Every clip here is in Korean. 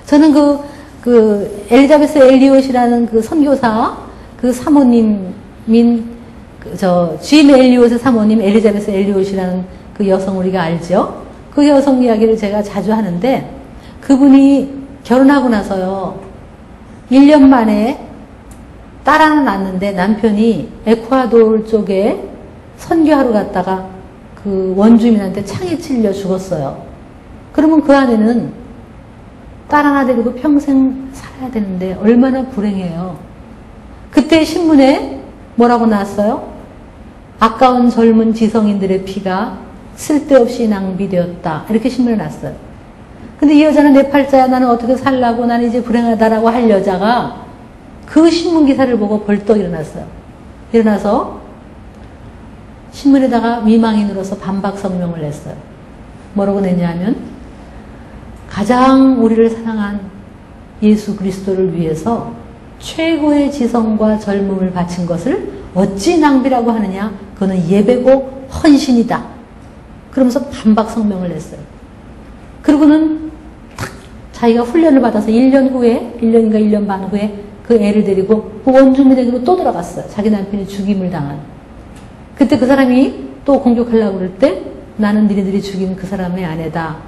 저는 엘리자베스 엘리엇이라는 그 선교사, 그 사모님인, 짐 엘리엇의 사모님 엘리자베스 엘리엇이라는 그 여성 우리가 알죠? 그 여성 이야기를 제가 자주 하는데, 그분이 결혼하고 나서요, 1년 만에 딸 하나 낳았는데 남편이 에콰도르 쪽에 선교하러 갔다가 그 원주민한테 창에 찔려 죽었어요. 그러면 그 아내는 딸 하나 데리고 평생 살아야 되는데 얼마나 불행해요. 그때 신문에 뭐라고 나왔어요? 아까운 젊은 지성인들의 피가 쓸데없이 낭비되었다. 이렇게 신문에 났어요. 근데 이 여자는 내 팔자야, 나는 어떻게 살라고, 나는 이제 불행하다라고 할 여자가 그 신문 기사를 보고 벌떡 일어났어요. 일어나서 신문에다가 미망인으로서 반박 성명을 냈어요. 뭐라고 냈냐면, 가장 우리를 사랑한 예수 그리스도를 위해서 최고의 지성과 젊음을 바친 것을 어찌 낭비라고 하느냐? 그거는 예배고 헌신이다. 그러면서 반박 성명을 냈어요. 그리고는 탁 자기가 훈련을 받아서 1년 후에, 1년인가 1년 반 후에 그 애를 데리고 그 원주민에게로 또 들어갔어요. 자기 남편이 죽임을 당한. 그때 그 사람이 또 공격하려고 그럴 때, 나는 니네들이 죽인 그 사람의 아내다.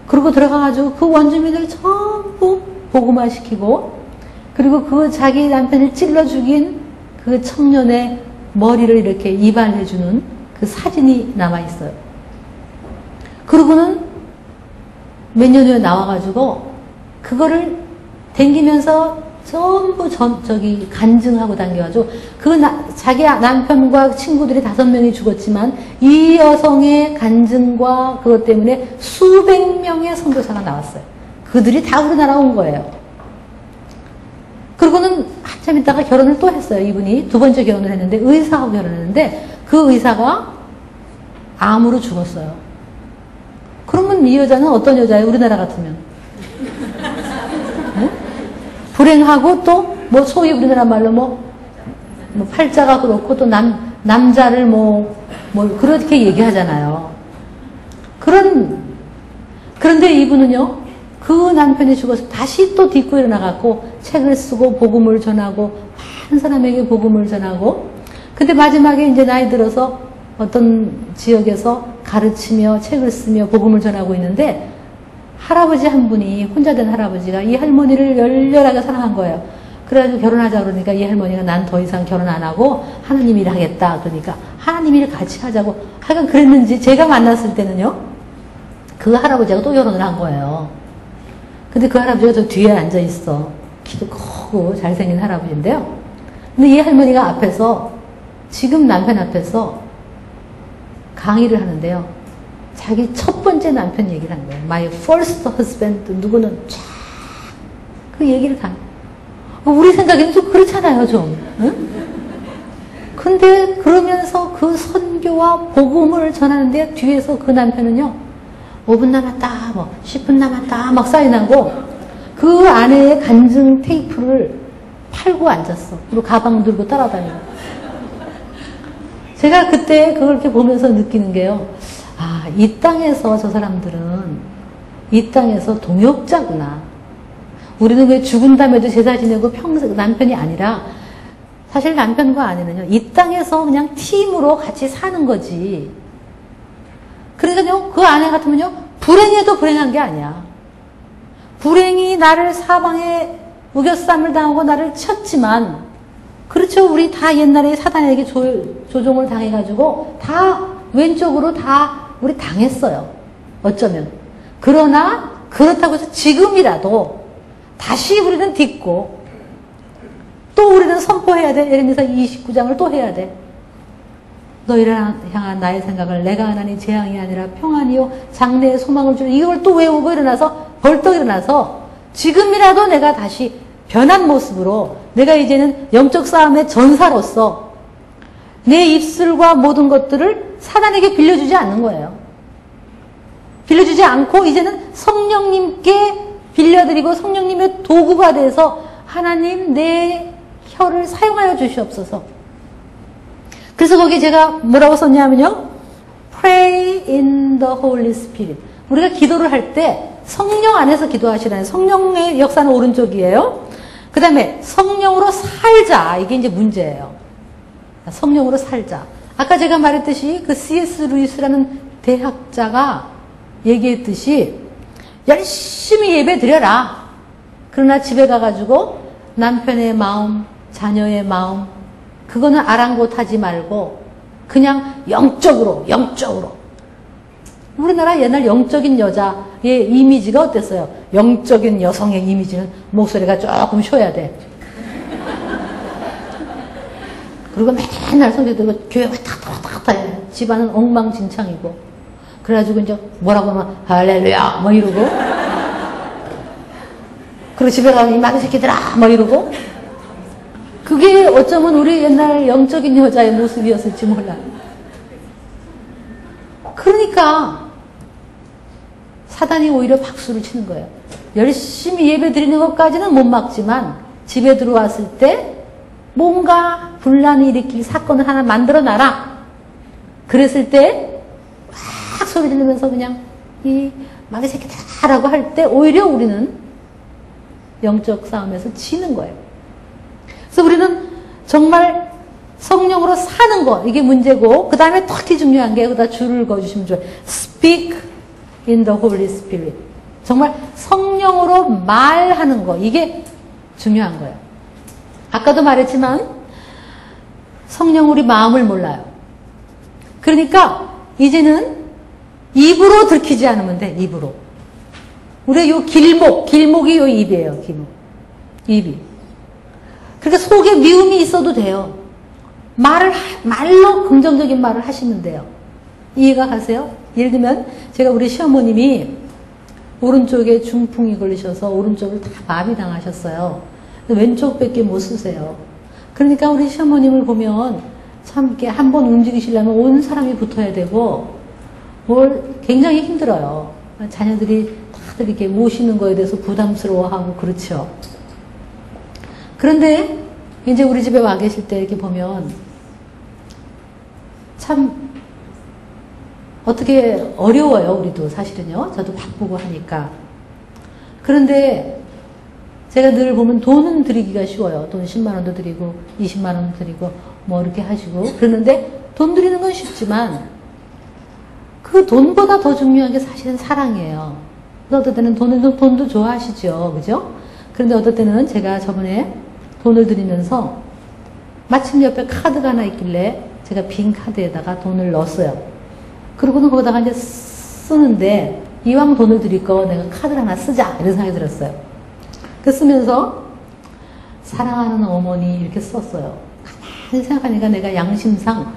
그러고 들어가가지고 그 원주민을 전부 복음화시키고, 그리고 그 자기 남편을 찔러 죽인 그 청년의 머리를 이렇게 이발해주는 그 사진이 남아있어요. 그러고는 몇 년 후에 나와가지고 그거를 댕기면서 전부 간증하고 다녀가지고 자기 남편과 친구들이 5명이 죽었지만 이 여성의 간증과 그것 때문에 수백 명의 선교사가 나왔어요. 그들이 다 우리나라 온 거예요. 그리고는 한참 있다가 결혼을 또 했어요. 이분이 두 번째 결혼을 했는데, 의사하고 결혼했는데 그 의사가 암으로 죽었어요. 그러면 이 여자는 어떤 여자예요? 우리나라 같으면 네? 불행하고 또 뭐 소위 우리나라 말로 뭐 팔자가 그렇고 또 남자를 뭐 그렇게 얘기하잖아요. 그런데 이분은요, 그 남편이 죽어서 다시 또 딛고 일어나갖고 책을 쓰고 복음을 전하고 많은 사람에게 복음을 전하고, 근데 마지막에 이제 나이 들어서 어떤 지역에서 가르치며 책을 쓰며 복음을 전하고 있는데, 할아버지 한 분이, 혼자 된 할아버지가 이 할머니를 열렬하게 사랑한 거예요. 그래가지고 결혼하자 그러니까 이 할머니가 난 더 이상 결혼 안 하고 하나님 일 하겠다. 그러니까 하나님 일 같이 하자고 하여간 그랬는지, 제가 만났을 때는요, 그 할아버지하고 또 결혼을 한 거예요. 근데 그 할아버지가 저 뒤에 앉아 있어. 키도 크고 잘생긴 할아버지인데요. 근데 이 할머니가 앞에서, 지금 남편 앞에서 강의를 하는데요, 자기 첫 번째 남편 얘기를 한 거예요. My first husband, 누구는 쫙 그 얘기를 다. 우리 생각에는 좀 그렇잖아요, 좀. 응? 근데 그러면서 그 선교와 복음을 전하는데 뒤에서 그 남편은요, 5분 남았다, 10분 남았다, 막 사인하고 그 아내의 간증 테이프를 팔고 앉았어. 그리고 가방 들고 따라다니고. 제가 그때 그걸 이렇게 보면서 느끼는 게요, 아, 이 땅에서 저 사람들은 이 땅에서 동역자구나. 우리는 왜 죽은 다음에도 제사 지내고 평생 남편이 아니라, 사실 남편과 아내는요, 이 땅에서 그냥 팀으로 같이 사는 거지. 그러니까요, 그 아내 같으면요, 불행해도 불행한 게 아니야. 불행이 나를 사방에 우겨쌈을 당하고 나를 쳤지만, 그렇죠. 우리 다 옛날에 사단에게 조종을 당해가지고 다 왼쪽으로 다 우리 당했어요. 어쩌면. 그러나 그렇다고 해서 지금이라도 다시 우리는 딛고 또 우리는 선포해야 돼. 예레미야 29장을 또 해야 돼. 너희를 향한 나의 생각을 내가 하나니 재앙이 아니라 평안이요 장래의 소망을 주는, 이걸 또 외우고 일어나서 벌떡 일어나서 지금이라도 내가 다시 변한 모습으로, 내가 이제는 영적 싸움의 전사로서 내 입술과 모든 것들을 사단에게 빌려주지 않는 거예요. 빌려주지 않고 이제는 성령님께 빌려드리고 성령님의 도구가 돼서, 하나님 내 혀를 사용하여 주시옵소서. 그래서 거기 제가 뭐라고 썼냐면요, Pray in the Holy Spirit. 우리가 기도를 할 때 성령 안에서 기도하시라는 성령의 역사는 오른쪽이에요. 그 다음에 성령으로 살자. 이게 이제 문제예요. 성령으로 살자. 아까 제가 말했듯이 그 C.S. 루이스라는 대학자가 얘기했듯이 열심히 예배 드려라. 그러나 집에 가가지고 남편의 마음, 자녀의 마음, 그거는 아랑곳하지 말고 그냥 영적으로. 우리나라 옛날 영적인 여자의 이미지가 어땠어요? 영적인 여성의 이미지는 목소리가 조금 쉬어야 돼. 그리고 맨날 성경 들고 교회 왔다 갔다 해. 집안은 엉망진창이고. 그래가지고 이제 뭐라고 하면 할렐루야 뭐 이러고. 그리고 집에 가면 이 마귀 새끼들아 뭐 이러고. 그게 어쩌면 우리 옛날 영적인 여자의 모습이었을지 몰라요. 그러니까 사단이 오히려 박수를 치는 거예요. 열심히 예배 드리는 것까지는 못 막지만 집에 들어왔을 때 뭔가 분란을 일으킬 사건을 하나 만들어 놔라. 그랬을 때 막 소리 지르면서 그냥 이 마귀 새끼다라고 할 때 오히려 우리는 영적 싸움에서 지는 거예요. 그래서 우리는 정말 성령으로 사는 거 이게 문제고 그 다음에 특히 중요한 게 여기다 줄을 그어주시면 좋아요. Speak in the Holy Spirit. 정말 성령으로 말하는 거 이게 중요한 거예요. 아까도 말했지만 성령 우리 마음을 몰라요. 그러니까 이제는 입으로 들키지 않으면 돼. 입으로. 우리의 요 길목이 요 입이에요. 입이. 그러니까 속에 미움이 있어도 돼요. 말로 긍정적인 말을 하시면 돼요. 이해가 가세요? 예를 들면 제가 우리 시어머님이 오른쪽에 중풍이 걸리셔서 오른쪽을 다 마비당하셨어요. 왼쪽밖에 못 쓰세요. 그러니까 우리 시어머님을 보면 참 이렇게 한번 움직이시려면 온 사람이 붙어야 되고 굉장히 힘들어요. 자녀들이 다들 이렇게 모시는 거에 대해서 부담스러워하고 그렇죠. 그런데 이제 우리 집에 와 계실 때 이렇게 보면 참 어떻게 어려워요. 우리도 사실은요. 저도 바쁘고 하니까. 그런데 제가 늘 보면 돈은 드리기가 쉬워요. 돈 10만 원도 드리고 20만 원도 드리고 뭐 이렇게 하시고 그러는데 돈 드리는 건 쉽지만 그 돈보다 더 중요한 게 사실은 사랑이에요. 어떨 때는 돈도 좋아하시죠. 그죠? 그런데 어떨 때는 제가 저번에 돈을 드리면서 마침 옆에 카드가 하나 있길래 제가 빈 카드에다가 돈을 넣었어요. 그러고는 거기다가 이제 쓰는데 이왕 돈을 드릴 거 내가 카드를 하나 쓰자 이런 생각이 들었어요. 그 쓰면서 사랑하는 어머니 이렇게 썼어요. 가만히 생각하니까 내가 양심상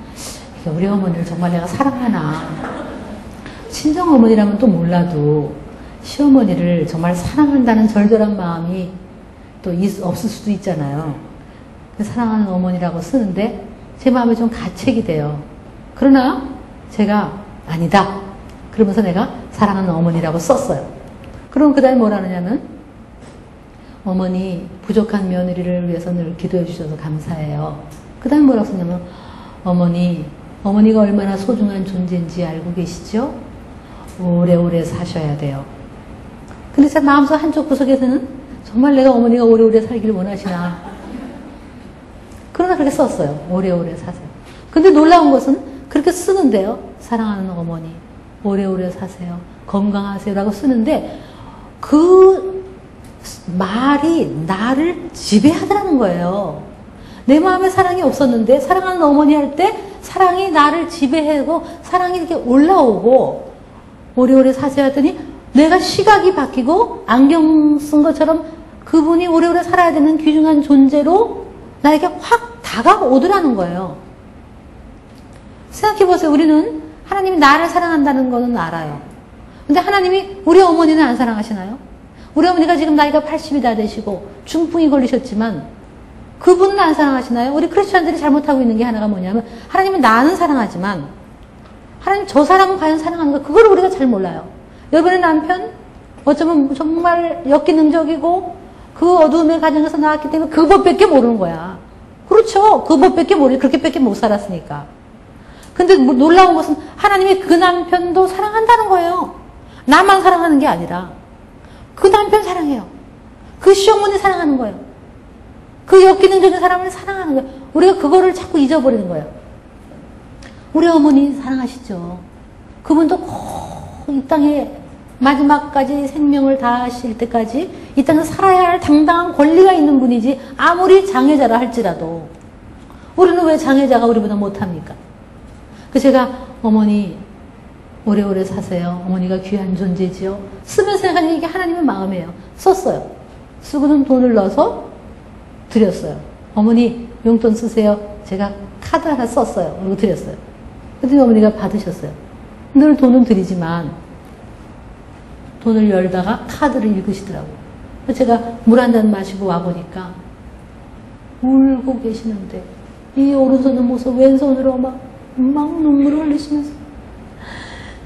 우리 어머니를 정말 내가 사랑하나. 친정 어머니라면 또 몰라도 시어머니를 정말 사랑한다는 절절한 마음이 또 없을 수도 있잖아요. 사랑하는 어머니라고 쓰는데 제 마음에 좀 가책이 돼요. 그러나 제가 아니다. 그러면서 내가 사랑하는 어머니라고 썼어요. 그럼 그 다음에 뭐라 하느냐면 어머니 부족한 며느리를 위해서 늘 기도해 주셔서 감사해요. 그 다음에 뭐라고 썼냐면 어머니가 얼마나 소중한 존재인지 알고 계시죠? 오래오래 사셔야 돼요. 근데 제 마음속 한쪽 구석에서는 정말 내가 어머니가 오래오래 살기를 원하시나. 그러나 그렇게 썼어요. 오래오래 사세요. 근데 놀라운 것은 그렇게 쓰는데요. 사랑하는 어머니, 오래오래 사세요. 건강하세요. 라고 쓰는데 그 말이 나를 지배하더라는 거예요. 내 마음에 사랑이 없었는데 사랑하는 어머니 할 때 사랑이 나를 지배하고 사랑이 이렇게 올라오고 오래오래 사세요 하더니 내가 시각이 바뀌고 안경 쓴 것처럼 그분이 오래오래 살아야 되는 귀중한 존재로 나에게 확 다가오더라는 거예요. 생각해보세요. 우리는 하나님이 나를 사랑한다는 거는 알아요. 근데 하나님이 우리 어머니는 안 사랑하시나요? 우리 어머니가 지금 나이가 80이 다 되시고 중풍이 걸리셨지만 그분은 안 사랑하시나요? 우리 크리스천들이 잘못하고 있는 게 하나가 뭐냐면 하나님은 나는 사랑하지만 하나님 저 사람은 과연 사랑하는가? 그걸 우리가 잘 몰라요. 여러분의 남편 어쩌면 정말 역기능적이고 그 어두움의 가정에서 나왔기 때문에 그 법밖에 모르는 거야. 그렇죠. 그 법밖에 모르지. 그렇게밖에 못 살았으니까. 근데 놀라운 것은 하나님이 그 남편도 사랑한다는 거예요. 나만 사랑하는 게 아니라 그 남편 사랑해요. 그 시어머니 사랑하는 거예요. 그 역기능적인 사람을 사랑하는 거예요. 우리가 그거를 자꾸 잊어버리는 거예요. 우리 어머니 사랑하시죠. 그분도 꼭 이 땅에 마지막까지 생명을 다하실 때까지 이 땅에서 살아야 할 당당한 권리가 있는 분이지, 아무리 장애자라 할지라도. 우리는 왜 장애자가 우리보다 못합니까? 그래서 제가 어머니 오래오래 사세요. 어머니가 귀한 존재지요. 쓰면서 생각하는 이게 하나님의 마음이에요. 썼어요. 쓰고는 돈을 넣어서 드렸어요. 어머니 용돈 쓰세요. 제가 카드 하나 썼어요. 그리고 드렸어요. 그랬더니 어머니가 받으셨어요. 늘 돈은 드리지만 돈을 열다가 카드를 읽으시더라고요. 제가 물 한 잔 마시고 와보니까 울고 계시는데 이 오른손은 모습 왼손으로 막 눈물을 흘리시면서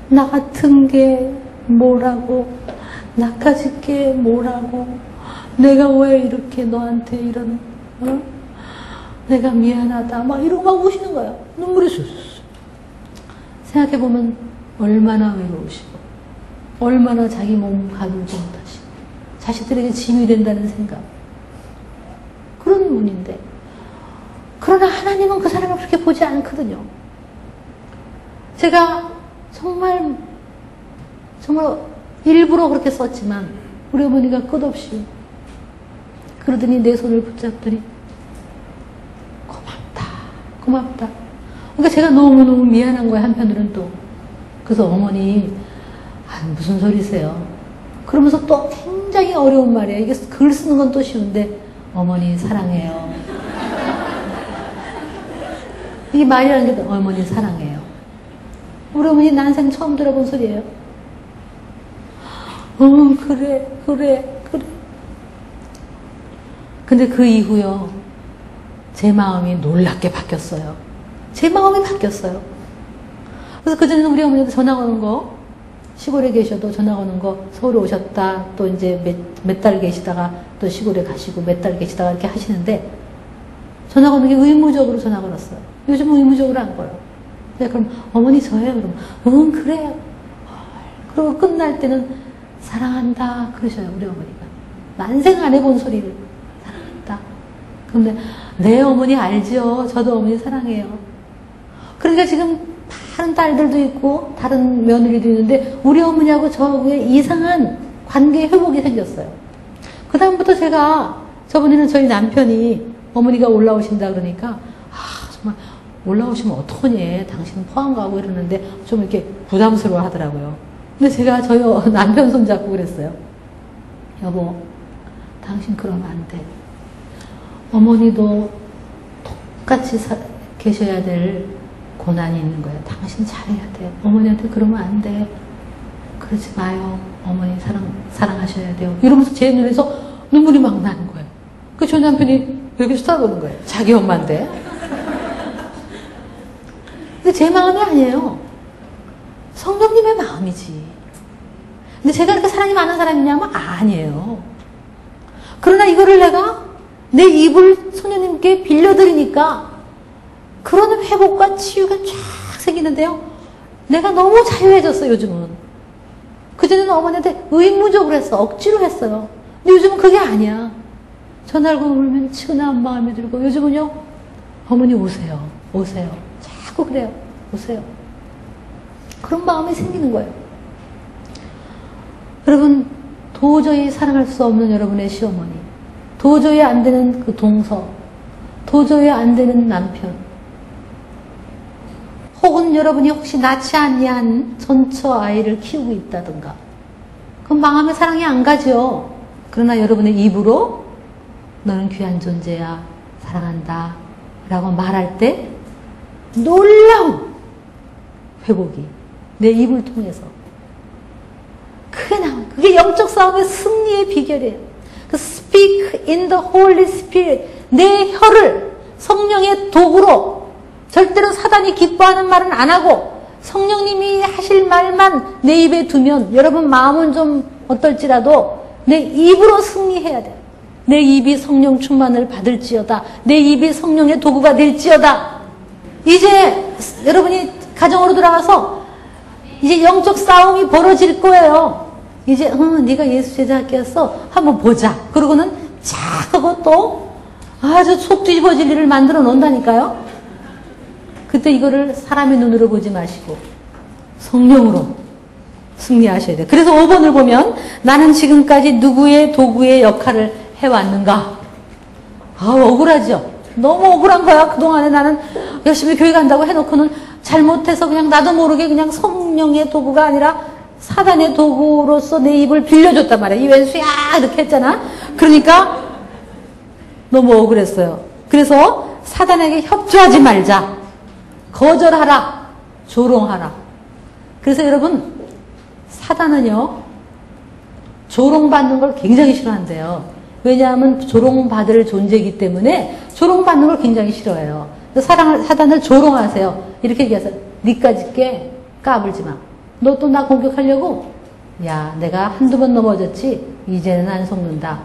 나 같은 게 뭐라고, 나까지 게 뭐라고, 내가 왜 이렇게 너한테 이런, 내가 미안하다 막 이러고 막 우시는 거예요. 눈물이 쑥쑥. 생각해보면 얼마나 외로우시고 얼마나 자기 몸 가누지 못하시고 자식들에게 짐이 된다는 생각, 그런 분인데, 그러나 하나님은 그 사람을 그렇게 보지 않거든요. 제가 정말 일부러 그렇게 썼지만 우리 어머니가 끝없이 그러더니 내 손을 붙잡더니 고맙다. 그러니까 제가 너무너무 미안한 거예요, 한편으로는 또. 그래서 어머니, 무슨 소리세요? 그러면서 또 굉장히 어려운 말이에요. 이게 글 쓰는 건 또 쉬운데, 어머니 사랑해요. 이 말이라는 게 어머니 사랑해요. 우리 어머니 난생 처음 들어본 소리예요. 그래. 근데 그 이후요, 제 마음이 놀랍게 바뀌었어요. 제 마음이 바뀌었어요. 그래서 그전에는 우리 어머니도 전화 오는 거, 시골에 계셔도 전화 오는 거, 서울에 오셨다, 또 이제 몇 달 계시다가 또 시골에 가시고 몇 달 계시다가 이렇게 하시는데, 전화 오는 게 의무적으로 전화 걸었어요. 요즘은 의무적으로 안 걸어요. 네, 그럼 어머니 저예요? 그럼 그래요. 그리고 끝날 때는 사랑한다 그러셔요, 우리 어머니가. 난생 안 해본 소리를. 사랑한다. 근데 네, 어머니 알죠. 저도 어머니 사랑해요. 그러니까 지금 다른 딸들도 있고 다른 며느리도 있는데 우리 어머니하고 저의 이상한 관계 회복이 생겼어요. 그 다음부터 제가, 저번에는 저희 남편이 어머니가 올라오신다 그러니까 정말 올라오시면 어떡하니, 당신 포항 가고 이러는데 좀 이렇게 부담스러워 하더라고요. 근데 제가 저희 남편 손잡고 그랬어요. 여보, 당신 그러면 안 돼. 어머니도 똑같이 계셔야 될 고난이 있는 거예요. 당신 잘해야 돼. 어머니한테 그러면 안 돼. 그러지 마요. 어머니 사랑하셔야 돼요. 이러면서 제 눈에서 눈물이 막 나는 거예요. 그 저희 남편이 여기 쳐다보는 거예요. 자기 엄마인데. 근데 제 마음이 아니에요. 성령님의 마음이지. 근데 제가 그렇게 사랑이 많은 사람이냐면 아니에요. 그러나 이거를 내가 내 입을 성령님께 빌려드리니까 그런 회복과 치유가 쫙 생기는데요. 내가 너무 자유해졌어, 요즘은. 그전에는 어머니한테 의무적으로 했어. 억지로 했어요. 근데 요즘은 그게 아니야. 전화를 걸으면 치근한 마음이 들고, 요즘은요, 어머니 오세요. 자꾸 그래요. 오세요. 그런 마음이 생기는 거예요. 여러분, 도저히 사랑할 수 없는 여러분의 시어머니, 도저히 안 되는 그 동서, 도저히 안 되는 남편, 혹은 여러분이 혹시 낳지 아니한 전처 아이를 키우고 있다든가, 그럼 마음의 사랑이 안 가죠. 그러나 여러분의 입으로 너는 귀한 존재야, 사랑한다 라고 말할 때 놀라운 회복이 내 입을 통해서 크게 나와요. 그게 영적 싸움의 승리의 비결이에요. 그 speak in the Holy Spirit, 내 혀를 성령의 도구로, 절대로 사단이 기뻐하는 말은 안 하고 성령님이 하실 말만 내 입에 두면 여러분 마음은 좀 어떨지라도 내 입으로 승리해야 돼요. 내 입이 성령 충만을 받을지어다. 내 입이 성령의 도구가 될지어다. 이제 여러분이 가정으로 돌아가서 이제 영적 싸움이 벌어질 거예요. 이제 네가 예수 제자 할게였어. 한번 보자. 그러고는 자 하고 또 아주 속 뒤집어질 일을 만들어 놓는다니까요. 그때 이거를 사람의 눈으로 보지 마시고 성령으로 승리하셔야 돼요. 그래서 5번을 보면 나는 지금까지 누구의 도구의 역할을 해왔는가. 억울하죠. 너무 억울한 거야. 그동안에 나는 열심히 교회 간다고 해놓고는 잘못해서 그냥 나도 모르게 그냥 성령의 도구가 아니라 사단의 도구로서 내 입을 빌려줬단 말이야. 이 왼수야 이렇게 했잖아. 그러니까 너무 억울했어요. 그래서 사단에게 협조하지 말자. 거절하라. 조롱하라. 그래서 여러분 사단은요 조롱받는 걸 굉장히 싫어한대요. 왜냐하면 조롱받을 존재이기 때문에 조롱받는 걸 굉장히 싫어해요. 사단을 조롱하세요. 이렇게 얘기하세요. 니까짓 게 까불지 마. 너 또 나 공격하려고? 야, 내가 한두 번 넘어졌지 이제는 안 속는다.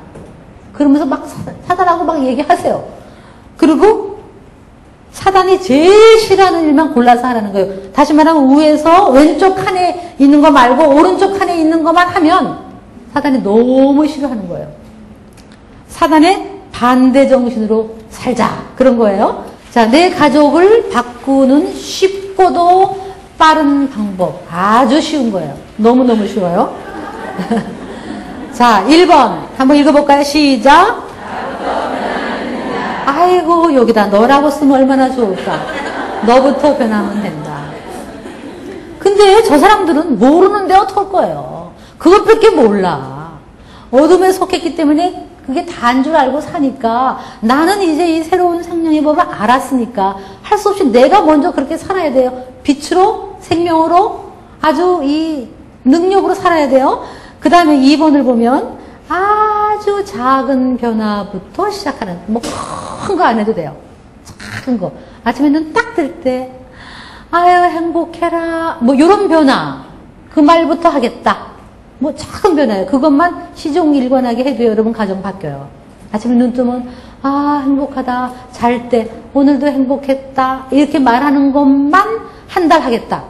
그러면서 막 사단하고 막 얘기하세요. 그리고 사단이 제일 싫어하는 일만 골라서 하라는 거예요. 다시 말하면 위에서 왼쪽 칸에 있는 거 말고 오른쪽 칸에 있는 것만 하면 사단이 너무 싫어하는 거예요. 사단의 반대 정신으로 살자. 그런 거예요. 자, 내 가족을 바꾸는 쉽고도 빠른 방법. 아주 쉬운 거예요. 너무너무 쉬워요. 자, 1번. 한번 읽어볼까요? 시작. 아이고, 여기다 너라고 쓰면 얼마나 좋을까. 너부터 변하면 된다. 근데 저 사람들은 모르는데 어떡할 거예요. 그것밖에 몰라. 어둠에 속했기 때문에 그게 다인 줄 알고 사니까 나는 이제 이 새로운 생명의 법을 알았으니까 할 수 없이 내가 먼저 그렇게 살아야 돼요. 빛으로, 생명으로, 아주 이 능력으로 살아야 돼요. 그 다음에 2번을 보면 아주 작은 변화부터 시작하는, 뭐 큰 거 안 해도 돼요. 작은 거. 아침에 눈 딱 뜰 때 아유 행복해라 뭐 이런 변화 그 말부터 하겠다. 뭐 작은 변화예요. 그것만 시종일관하게 해도 여러분 가정 바뀌어요. 아침에 눈 뜨면 아 행복하다. 잘 때 오늘도 행복했다. 이렇게 말하는 것만 한 달 하겠다.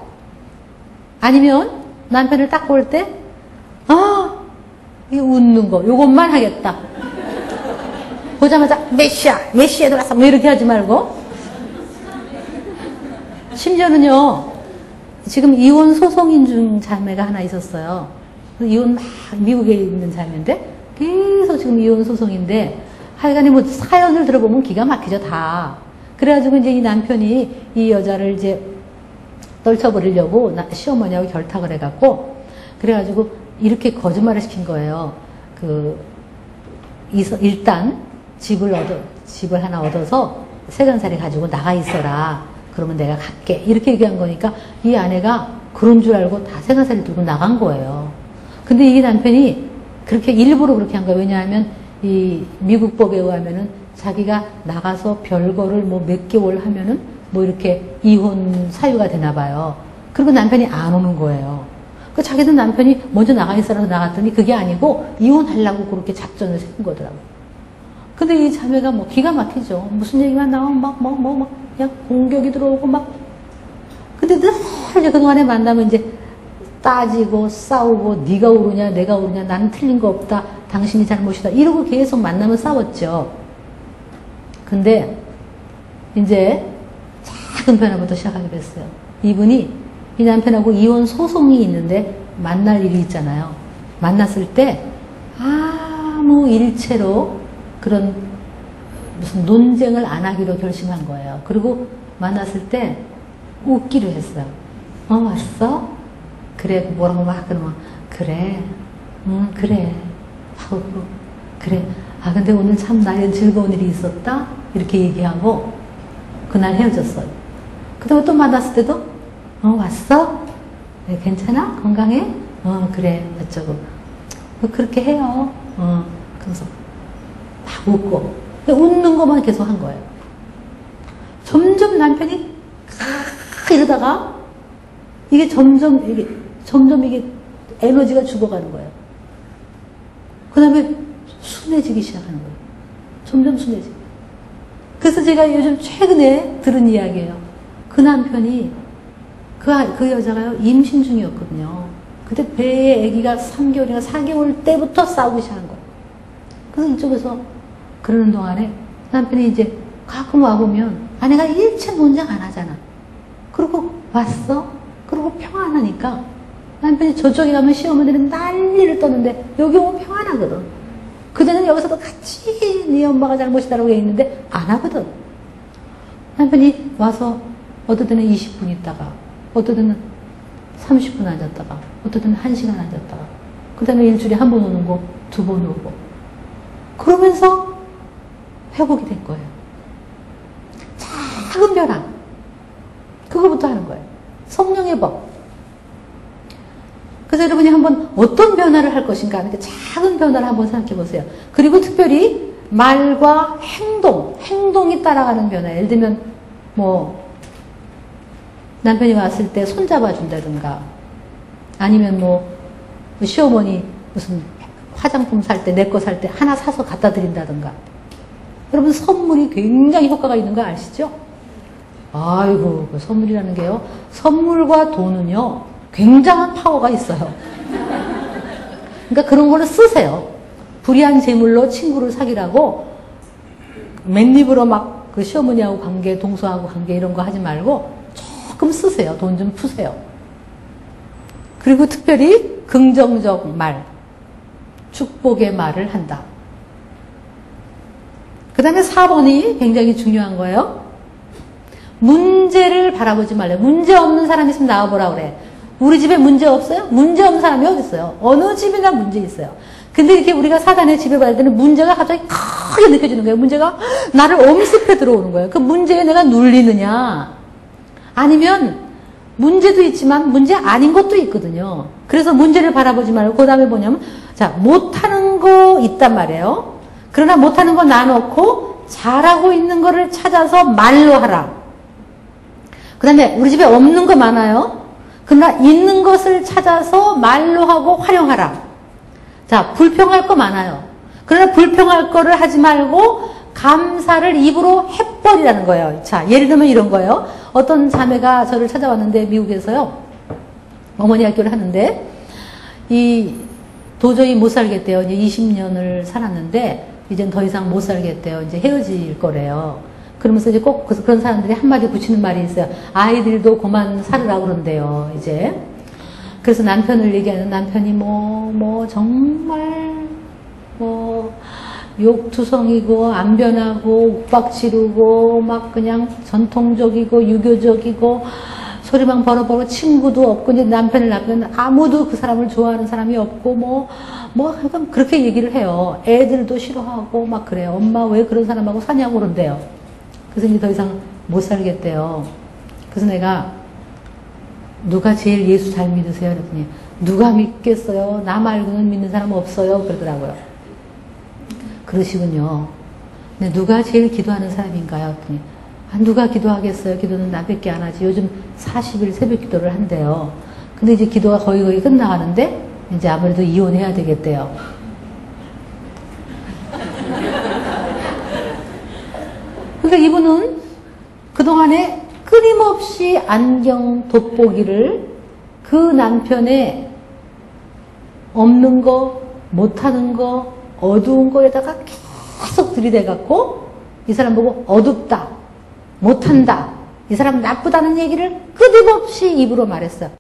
아니면 남편을 딱 볼 때 아 이 웃는 거 요것만 하겠다. 보자마자 메시아 들어왔어 뭐 이렇게 하지 말고. 심지어는요 지금 이혼 소송인 중 자매가 하나 있었어요. 이혼 막 미국에 있는 자매인데 계속 지금 이혼 소송인데 하여간에 뭐 사연을 들어보면 기가 막히죠 다. 그래가지고 이제 이 남편이 이 여자를 이제 떨쳐버리려고 시어머니하고 결탁을 해갖고 그래가지고 이렇게 거짓말을 시킨 거예요. 일단 집을 하나 얻어서 세간살이 가지고 나가 있어라. 그러면 내가 갈게. 이렇게 얘기한 거니까 이 아내가 그런 줄 알고 다 세간살이 들고 나간 거예요. 근데 이 남편이 그렇게 일부러 그렇게 한 거예요. 왜냐하면 이 미국 법에 의하면은 자기가 나가서 별거를 뭐 몇 개월 하면은 뭐 이렇게 이혼 사유가 되나 봐요. 그리고 남편이 안 오는 거예요. 그 자기도 남편이 먼저 나가 있어라서 나갔더니 그게 아니고 이혼하려고 그렇게 작전을 세운 거더라고요. 근데 이 자매가 뭐 기가 막히죠. 무슨 얘기만 나오면 막 그냥 공격이 들어오고 막. 근데 늘 이제 그동안에 만나면 이제 따지고 싸우고 네가 옳으냐 내가 옳으냐 나는 틀린 거 없다 당신이 잘못이다 이러고 계속 만나면 싸웠죠. 근데 이제 작은 변화부터 시작하게 됐어요. 이분이 이 남편하고 이혼 소송이 있는데 만날 일이 있잖아요. 만났을 때 아무 일체로 그런 무슨 논쟁을 안 하기로 결심한 거예요. 그리고 만났을 때 웃기로 했어요. 왔어? 그래 뭐라고 막 그러면 그래 그래 하고 그래 근데 오늘 참 나의 즐거운 일이 있었다 이렇게 얘기하고 그날 헤어졌어요. 그 다음에 또 만났을 때도 왔어? 네, 괜찮아? 건강해? 그래 어쩌고 그렇게 해요. 그래서 막 웃고 웃는 것만 계속 한 거예요. 점점 남편이 이러다가 이게 점점 이게 에너지가 죽어가는 거예요. 그 다음에 순해지기 시작하는 거예요. 점점 순해지고. 그래서 제가 요즘 최근에 들은 이야기예요. 그 남편이 그 여자가요 임신 중이었거든요. 그때 배에 아기가 3개월인가 4개월 때부터 싸우기 시작한 거예요. 그래서 이쪽에서 그러는 동안에 남편이 이제 가끔 와보면 아내가 일체 논쟁 안 하잖아. 그리고 왔어? 그리고 평안하니까 남편이 저쪽에 가면 시어머니는 난리를 떠는데 여기 오면 평안하거든. 그전에는 여기서도 같이 네 엄마가 잘못이다라고 얘기했는데 안 하거든. 남편이 와서 어떨 때는 20분 있다가 어떨 때는 30분 앉았다가 어떨 때는 1시간 앉았다가 그 다음에 일주일에 한 번 오는 거 2번 오고 그러면서 회복이 된 거예요. 작은 변화 그거부터 하는 거예요. 성령의 법. 그래서 여러분이 한번 어떤 변화를 할 것인가 하는 게 작은 변화를 한번 생각해 보세요. 그리고 특별히 말과 행동이 따라가는 변화. 예를 들면 뭐 남편이 왔을 때 손잡아 준다든가 아니면 뭐 시어머니 무슨 화장품 살 때 내 거 살 때 하나 사서 갖다 드린다든가. 여러분 선물이 굉장히 효과가 있는 거 아시죠? 아이고 그 선물이라는 게요. 선물과 돈은요. 굉장한 파워가 있어요. 그러니까 그런 거를 쓰세요. 불의한 재물로 친구를 사귀라고 맨입으로 막 그 시어머니하고 관계, 동서하고 관계 이런 거 하지 말고 조금 쓰세요. 돈 좀 푸세요. 그리고 특별히 긍정적 말, 축복의 말을 한다. 그 다음에 4번이 굉장히 중요한 거예요. 문제를 바라보지 말래요. 문제 없는 사람 있으면 나와보라 그래. 우리 집에 문제 없어요? 문제 없는 사람이 어디 있어요? 어느 집이나 문제 있어요. 근데 이렇게 우리가 사단의 집에 갈 때는 문제가 갑자기 크게 느껴지는 거예요. 문제가 나를 엄습해 들어오는 거예요. 그 문제에 내가 눌리느냐 아니면 문제도 있지만 문제 아닌 것도 있거든요. 그래서 문제를 바라보지 말고 그 다음에 뭐냐면 자 못하는 거 있단 말이에요. 그러나 못하는 거 놔놓고 잘하고 있는 거를 찾아서 말로 하라. 그 다음에 우리 집에 없는 거 많아요. 그러나 있는 것을 찾아서 말로 하고 활용하라. 자, 불평할 거 많아요. 그러나 불평할 거를 하지 말고 감사를 입으로 해버리라는 거예요. 자, 예를 들면 이런 거예요. 어떤 자매가 저를 찾아왔는데 미국에서요. 어머니 학교를 하는데 도저히 못 살겠대요. 이제 20년을 살았는데 이젠 더 이상 못 살겠대요. 이제 헤어질 거래요. 그러면서 이제 꼭 그런 사람들이 한마디 붙이는 말이 있어요. 아이들도 그만 살으라고 그런대요. 이제. 그래서 남편을 얘기하는 남편이 정말 욕투성이고 안 변하고 욱박 지르고 막 그냥 전통적이고 유교적이고 소리만 버럭버럭 친구도 없고 이제 남편을 낳으면 아무도 그 사람을 좋아하는 사람이 없고 그렇게 얘기를 해요. 애들도 싫어하고 막 그래요. 엄마 왜 그런 사람하고 사냐고 그런대요. 그래서 이제 더 이상 못 살겠대요. 그래서 내가 누가 제일 예수 잘 믿으세요? 그랬더니 누가 믿겠어요? 나 말고는 믿는 사람 없어요. 그러더라고요. 그러시군요. 근데 누가 제일 기도하는 사람인가요? 그랬더니 누가 기도하겠어요? 기도는 나밖에 안 하지. 요즘 40일 새벽 기도를 한대요. 근데 이제 기도가 거의 끝나가는데 이제 아무래도 이혼해야 되겠대요. 그러니까 이분은 그동안에 끊임없이 안경 돋보기를 그 남편의 없는 거, 못하는 거, 어두운 거에다가 계속 들이대갖고 이 사람 보고 어둡다, 못한다, 이 사람 나쁘다는 얘기를 끊임없이 입으로 말했어요.